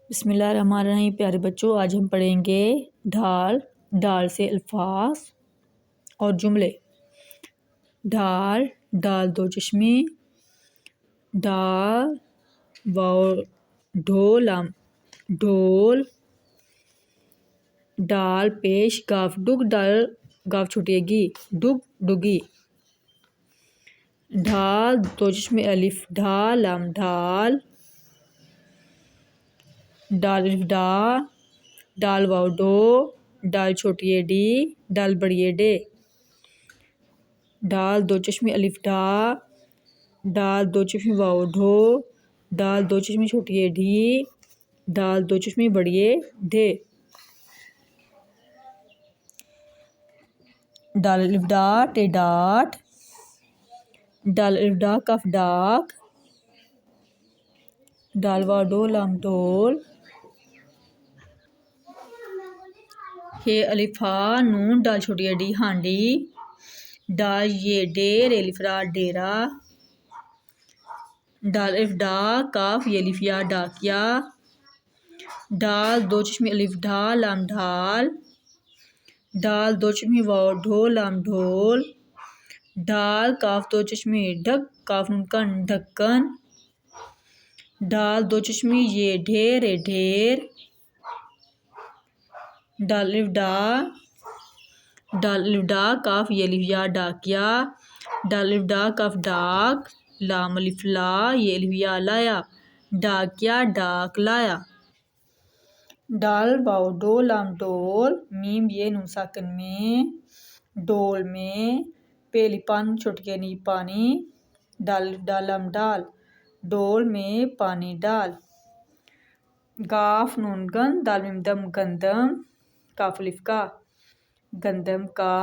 بسم اللہ الرحمن الرحیم۔ پیارے بچوں، آج ہم پڑھیں گے ڈھال۔ ڈھال سے الفاظ اور جملے۔ ڈھال، ڈال دو چشمی، ڈال واو ڈھولم ڈھول، ڈال پیش کاف ڈگ ڈال گاف چھوٹی گی ڈگ ڈگی، ڈھال دو چشمی الف ڈھالم ڈھال، ڈال الف ڈا، ڈال واو ڈو، ڈال چھوٹی ڈی، ڈال بڑی ڈے، ڈال دو چشمی الف ڈا، ڈال دو چشمی واو ڈھو، ڈال دو چشمی چھوٹی ڈھی، ڈال دو چشمی بڑی ڈھے، ڈال الف ڈا ٹے ڈاٹ، ڈال الف ڈا کاف ڈاک، ڈال واو ڈو لام ڈول، ہے الف ہا نون ڈال چھوٹی ڈی ہانڈی، ڈال یہ ڈے رے الف را ڈیرا، ڈال الف ڈا کاف یہ الف یا ڈاکیا، ڈال دو چشمی الف ڈھا لام ڈھال، ڈال دو چشمی واو ڈھو لام ڈھول، ڈال کاف دو چشمی ڈھک کاف نون کن ڈھکن، ڈال دو چشمی یہ ڈھیر رے ڈھیر، ڈال الف ڈا کاف یہ الف یا ڈاکیا، ڈال الف ڈا کاف ڈاک، لام الف لا یہ الف یا لایا، ڈاکیا ڈاک لایا، ڈال واو ڈو لام ڈول، میم یہ نون ساکن میں، ڈول میں، پے الف پان چھوٹی نی پانی، ڈال الف ڈا لام ڈال، ڈول میں پانی ڈال، گاف نون گن دال میم دم گندم، کاف الف کا، گندم کا،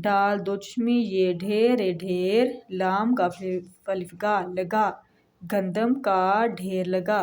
ڈال دو چشمی یہ ڈھیر رے ڈھیر، لام کاف الف گا لگا، گندم کا ڈھیر لگا۔